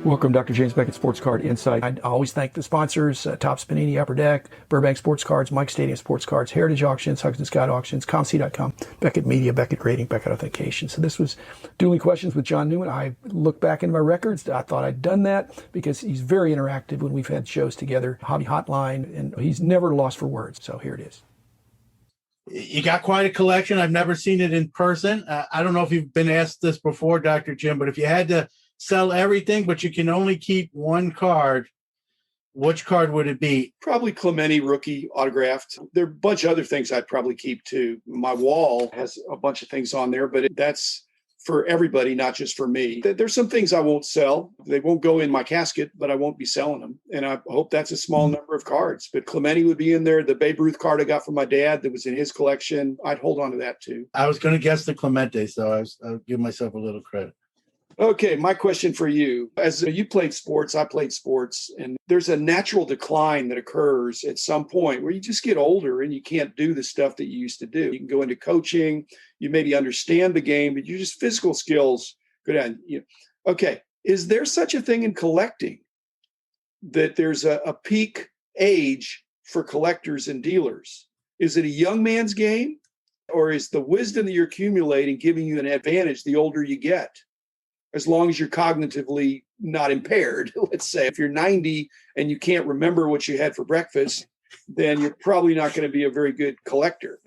Welcome, Dr. James Beckett, Sports Card Insight. I always thank the sponsors, Top Panini, Upper Deck, Burbank Sports Cards, Mike Stadium Sports Cards, Heritage Auctions, Huggins & Scott Auctions, ComC.com, Beckett Media, Beckett Rating, Beckett Authentication. So this was Dueling Questions with John Newman. I looked back into my records. I thought I'd done that because he's very interactive when we've had shows together, Hobby Hotline, and he's never lost for words. So here it is. You got quite a collection. I've never seen it in person. I don't know if you've been asked this before, Dr. Jim, but if you had to sell everything, but you can only keep one card, which card would it be? Probably Clemente rookie autographed. There are a bunch of other things I'd probably keep too. My wall has a bunch of things on there, but that's for everybody, not just for me. There's some things I won't sell. They won't go in my casket, but I won't be selling them. And I hope that's a small number of cards. But Clemente would be in there. The Babe Ruth card I got from my dad that was in his collection, I'd hold on to that too. I was going to guess the Clemente, so I'll give myself a little credit. Okay, my question for you. As you played sports, I played sports, and there's a natural decline that occurs at some point where you just get older and you can't do the stuff that you used to do. You can go into coaching, you maybe understand the game, but your just physical skills go down. Okay, is there such a thing in collecting that there's a peak age for collectors and dealers? Is it a young man's game, or is the wisdom that you're accumulating giving you an advantage the older you get? As long as you're cognitively not impaired. Let's say if you're 90 and you can't remember what you had for breakfast, then you're probably not going to be a very good collector.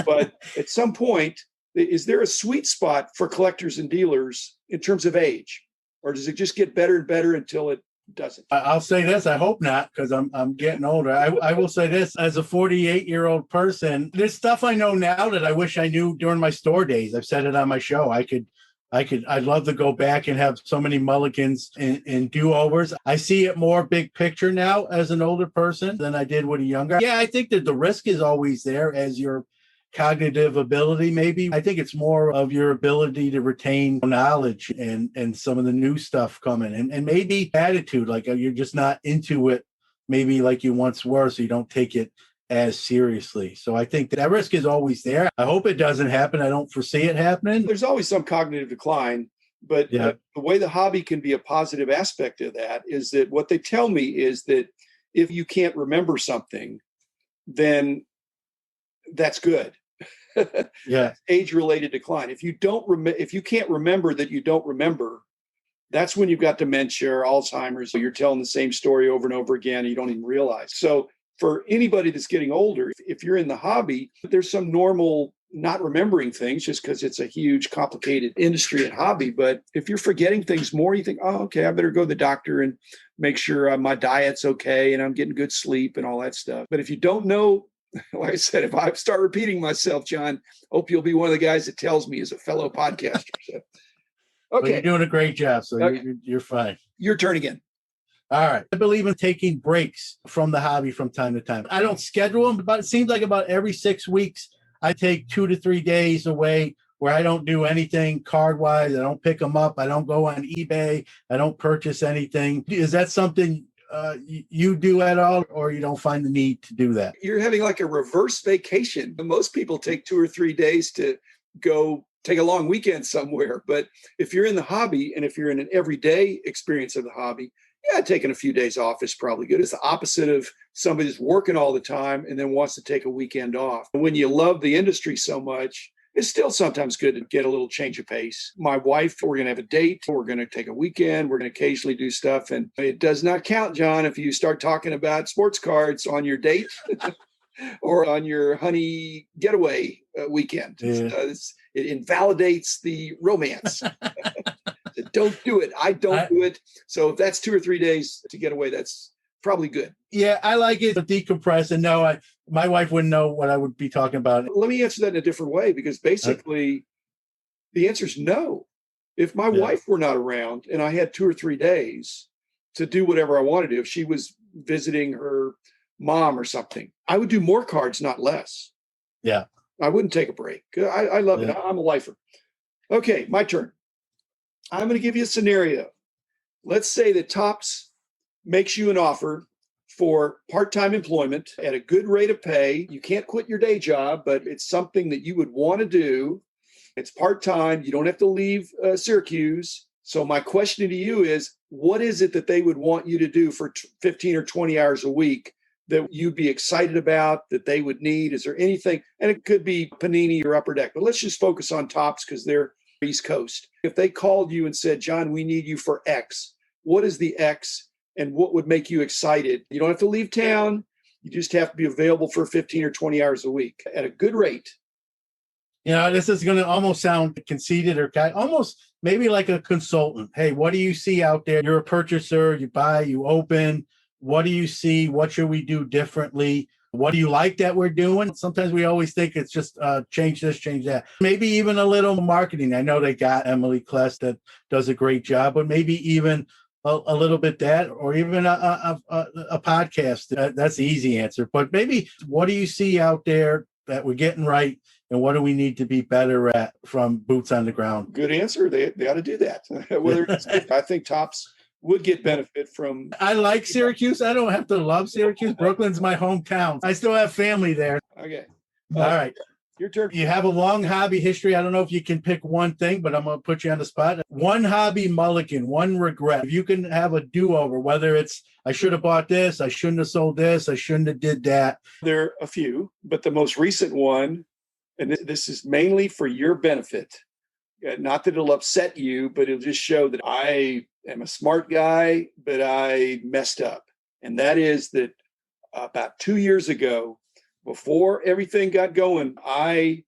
But at some point, is there a sweet spot for collectors and dealers in terms of age? Or does it just get better and better until it doesn't? I'll say this. I hope not, because I'm getting older. I will say this. As a 48-year-old person, there's stuff I know now that I wish I knew during my store days. I've said it on my show. I'd love to go back and have so many mulligans and do-overs. I see it more big picture now as an older person than I did with a younger. Yeah, I think that the risk is always there as your cognitive ability, maybe. I think it's more of your ability to retain knowledge and some of the new stuff coming and maybe attitude, like you're just not into it maybe like you once were, so you don't take it as seriously. So I think that risk is always there. I hope it doesn't happen. I don't foresee it happening. There's always some cognitive decline, but the way the hobby can be a positive aspect of that is that what they tell me is that if you can't remember something, then that's good. Yeah. Age-related decline. If you if you can't remember that you don't remember, that's when you've got dementia or Alzheimer's. So you're telling the same story over and over again and you don't even realize. So for anybody that's getting older, if you're in the hobby, there's some normal not remembering things just because it's a huge, complicated industry and hobby. But if you're forgetting things more, you think, oh, okay, I better go to the doctor and make sure my diet's okay and I'm getting good sleep and all that stuff. But if you don't know, like I said, if I start repeating myself, John, hope you'll be one of the guys that tells me as a fellow podcaster. So, okay. Well, you're doing a great job, so okay. You're fine. Your turn again. All right. I believe in taking breaks from the hobby from time to time. I don't schedule them, but it seems like about every 6 weeks, I take 2 to 3 days away where I don't do anything card-wise. I don't pick them up. I don't go on eBay. I don't purchase anything. Is that something you do at all, or you don't find the need to do that? You're having like a reverse vacation. Most people take 2 or 3 days to go take a long weekend somewhere. But if you're in the hobby and if you're in an everyday experience of the hobby, yeah, taking a few days off is probably good. It's the opposite of somebody that's working all the time and then wants to take a weekend off. When you love the industry so much, it's still sometimes good to get a little change of pace. My wife, we're going to have a date. We're going to take a weekend. We're going to occasionally do stuff. And it does not count, John, if you start talking about sports cards on your date or on your honey getaway weekend. Yeah. It invalidates the romance. Don't do it. I don't do it. So if that's 2 or 3 days to get away, that's probably good. Yeah, I like it to decompress. And no, my wife wouldn't know what I would be talking about. Let me answer that in a different way, because basically the answer is no. If my wife were not around and I had 2 or 3 days to do whatever I wanted to do, if she was visiting her mom or something, I would do more cards, not less. Yeah. I wouldn't take a break. I love it. I'm a lifer. Okay, my turn. I'm going to give you a scenario. Let's say that Topps makes you an offer for part-time employment at a good rate of pay. You can't quit your day job, but it's something that you would want to do. It's part-time. You don't have to leave Syracuse. So my question to you is, what is it that they would want you to do for 15 or 20 hours a week that you'd be excited about, that they would need? Is there anything? And it could be Panini or Upper Deck, but let's just focus on Tops because they're East Coast. If they called you and said, John, we need you for X, what is the X and what would make you excited? You don't have to leave town. You just have to be available for 15 or 20 hours a week at a good rate. You know, this is going to almost sound conceited or almost maybe like a consultant. Hey, what do you see out there? You're a purchaser, you buy, you open. What do you see? What should we do differently? What do you like that we're doing? Sometimes we always think it's just change this, change that. Maybe even a little marketing. I know they got Emily Kless that does a great job, but maybe even a little bit that, or even a podcast. That's the easy answer. But maybe what do you see out there that we're getting right, and what do we need to be better at from boots on the ground? Good answer. They ought to do that. Whether it's, I think Tops would get benefit from. I like Syracuse. I don't have to love Syracuse. Brooklyn's my hometown. I still have family there. Okay. All right. Your turn. You have a long hobby history. I don't know if you can pick one thing, but I'm going to put you on the spot. One hobby mulligan, one regret. If you can have a do-over, whether it's I should have bought this, I shouldn't have sold this, I shouldn't have did that. There are a few, but the most recent one, and this is mainly for your benefit, not that it'll upset you, but it'll just show that I am a smart guy, but I messed up. And that is that about 2 years ago, before everything got going, I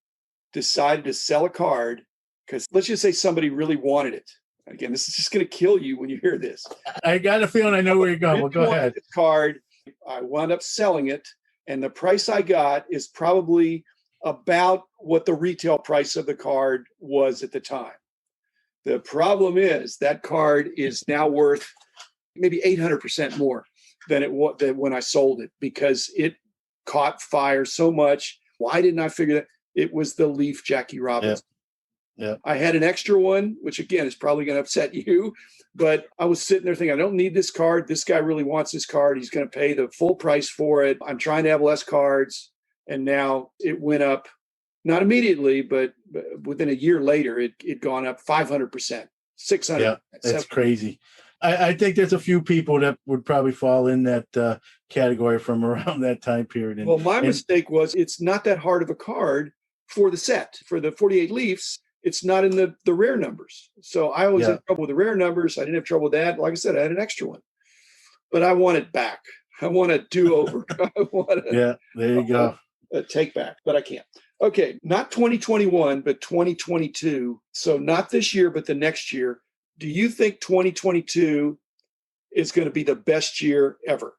decided to sell a card because let's just say somebody really wanted it. Again, this is just going to kill you when you hear this. I got a feeling I know where you're going. Well, go ahead. This card, I wound up selling it, and the price I got is probably about what the retail price of the card was at the time. The problem is that card is now worth maybe 800% more than it was when I sold it because it caught fire so much. Why didn't I figure that? It was the Leaf Jackie Robinson. Yeah. I had an extra one, which again is probably going to upset you, but I was sitting there thinking, I don't need this card. This guy really wants this card. He's going to pay the full price for it. I'm trying to have less cards. And now it went up, not immediately, but within a year later, it gone up 500%, 600%. Yeah, that's crazy. I think there's a few people that would probably fall in that category from around that time period. Well, my mistake was it's not that hard of a card for the set. For the 48 Leafs, it's not in the rare numbers. So I always had trouble with the rare numbers. I didn't have trouble with that. Like I said, I had an extra one. But I want it back. I want a do-over. Yeah, there you go. A take back, but I can't. Okay, not 2021, but 2022. So not this year, but the next year. Do you think 2022 is going to be the best year ever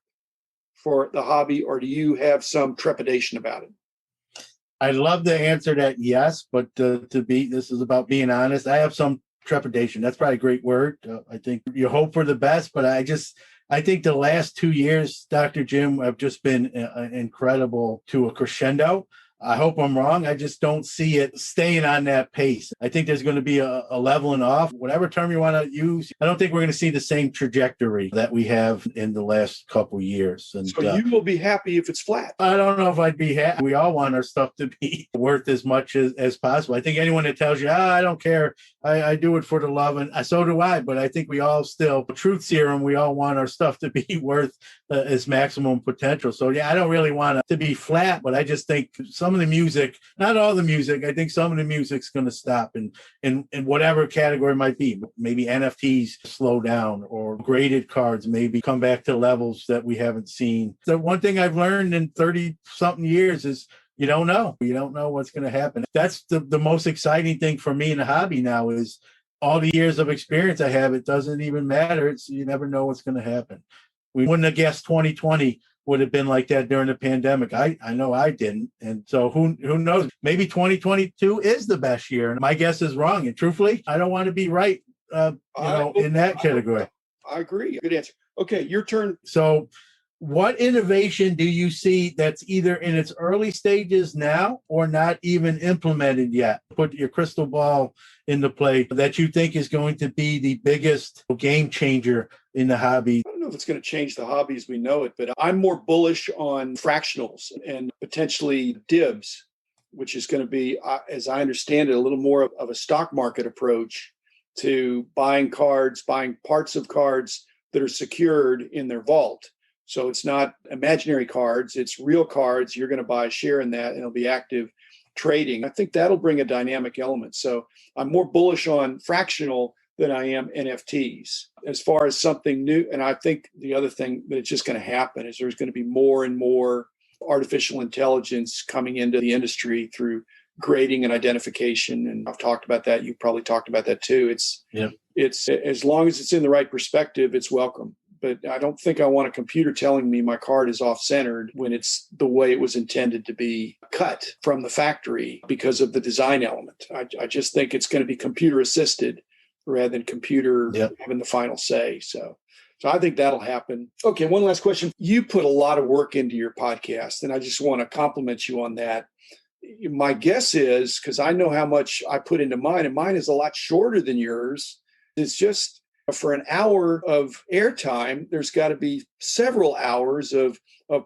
for the hobby, or do you have some trepidation about it? I'd love to answer that yes, but this is about being honest. I have some trepidation. That's probably a great word. I think you hope for the best, but I think the last 2 years, Dr. Jim, have just been incredible to a crescendo. I hope I'm wrong. I just don't see it staying on that pace. I think there's going to be a leveling off, whatever term you want to use. I don't think we're going to see the same trajectory that we have in the last couple of years. And so you will be happy if it's flat. I don't know if I'd be happy. We all want our stuff to be worth as much as possible. I think anyone that tells you, I don't care, I do it for the love, and so do I. But I think we all still, truth serum, we all want our stuff to be worth its maximum potential. So yeah, I don't really want it to be flat, but I just think some of the music, not all the music, I think some of the music's going to stop in whatever category it might be. Maybe NFTs slow down, or graded cards maybe come back to levels that we haven't seen. The one thing I've learned in 30-something years is you don't know. You don't know what's going to happen. That's the most exciting thing for me in the hobby now is all the years of experience I have. It doesn't even matter. You never know what's going to happen. We wouldn't have guessed 2020 would have been like that during the pandemic. I know I didn't. And so who knows? Maybe 2022 is the best year. And my guess is wrong. And truthfully, I don't want to be right in that category. I agree. Good answer. Okay, your turn. So what innovation do you see that's either in its early stages now or not even implemented yet? Put your crystal ball into play that you think is going to be the biggest game changer in the hobby. I don't know if it's going to change the hobby as we know it, but I'm more bullish on fractionals and potentially dibs, which is going to be, as I understand it, a little more of a stock market approach. to buying cards, buying parts of cards that are secured in their vault. So it's not imaginary cards, it's real cards. You're going to buy a share in that and it'll be active trading. I think that'll bring a dynamic element. So I'm more bullish on fractional than I am NFTs. As far as something new, and I think the other thing that it's just going to happen is there's going to be more and more artificial intelligence coming into the industry through grading and identification. And I've talked about that. You probably talked about that too. It's as long as it's in the right perspective, it's welcome. But I don't think I want a computer telling me my card is off-centered when it's the way it was intended to be cut from the factory because of the design element. I just think it's going to be computer assisted rather than computer having the final say. So I think that'll happen. Okay, one last question. You put a lot of work into your podcast, and I just want to compliment you on that. My guess is, because I know how much I put into mine, and mine is a lot shorter than yours, it's just for an hour of airtime, there's got to be several hours of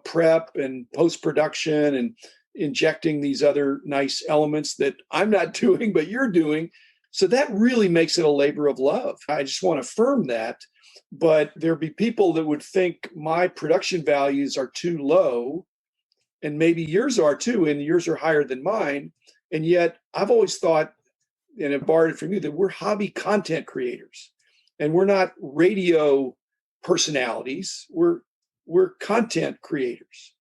prep and post-production and injecting these other nice elements that I'm not doing, but you're doing. So that really makes it a labor of love. I just want to affirm that. But there'll be people that would think my production values are too low, and maybe yours are too, and yours are higher than mine. And yet I've always thought, and I've borrowed it from you, that we're hobby content creators. And we're not radio personalities. We're content creators.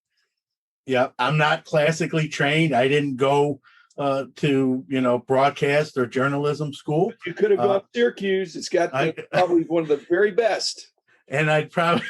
Yeah, I'm not classically trained. I didn't go to broadcast or journalism school. You could have gone to Syracuse. It's got probably one of the very best. And I'd probably,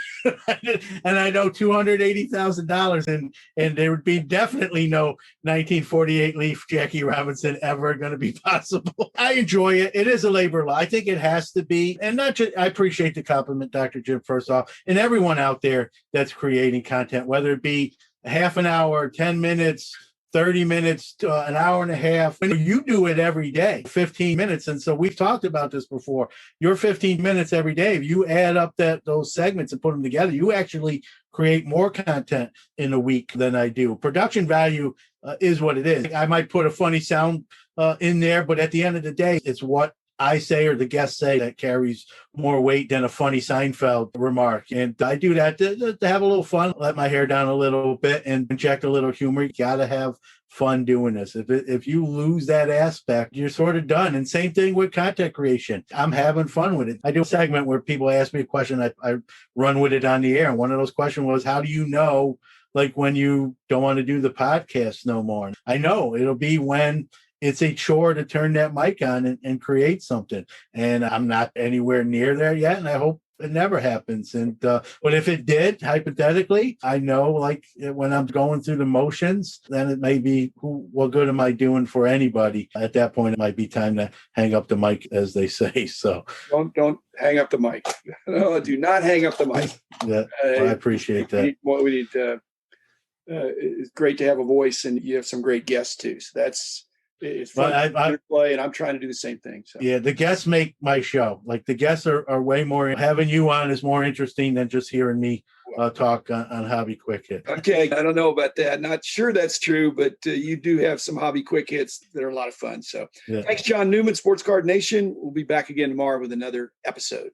and I know $280,000, and there would be definitely no 1948 Leaf Jackie Robinson ever going to be possible. I enjoy it. It is a labor of love. I think it has to be, and not just. I appreciate the compliment, Dr. Jim, first off, and everyone out there that's creating content, whether it be a half an hour, 10 minutes. 30 minutes to an hour and a half. You do it every day, 15 minutes. And so we've talked about this before. Your 15 minutes every day, if you add up those segments and put them together, you actually create more content in a week than I do. Production value is what it is. I might put a funny sound in there, but at the end of the day, it's what I say or the guests say that carries more weight than a funny Seinfeld remark. And I do that to have a little fun, let my hair down a little bit and inject a little humor. You got to have fun doing this. If you lose that aspect, you're sort of done. And same thing with content creation. I'm having fun with it. I do a segment where people ask me a question. I run with it on the air. And one of those questions was, how do you know, like, when you don't want to do the podcast no more? I know it'll be when it's a chore to turn that mic on and create something. And I'm not anywhere near there yet. And I hope it never happens. And but if it did, hypothetically, I know, like, when I'm going through the motions, then it may be, what good am I doing for anybody? At that point, it might be time to hang up the mic, as they say. So don't hang up the mic. No, do not hang up the mic. Yeah, I appreciate that. We need it's great to have a voice, and you have some great guests too. So it's fun to play, and I'm trying to do the same thing. So. Yeah, the guests make my show. Like, the guests are way more. Having you on is more interesting than just hearing me talk on Hobby Quick Hit. Okay, I don't know about that. Not sure that's true, but you do have some Hobby Quick Hits that are a lot of fun. So, Thanks, John Newman, Sports Card Nation. We'll be back again tomorrow with another episode.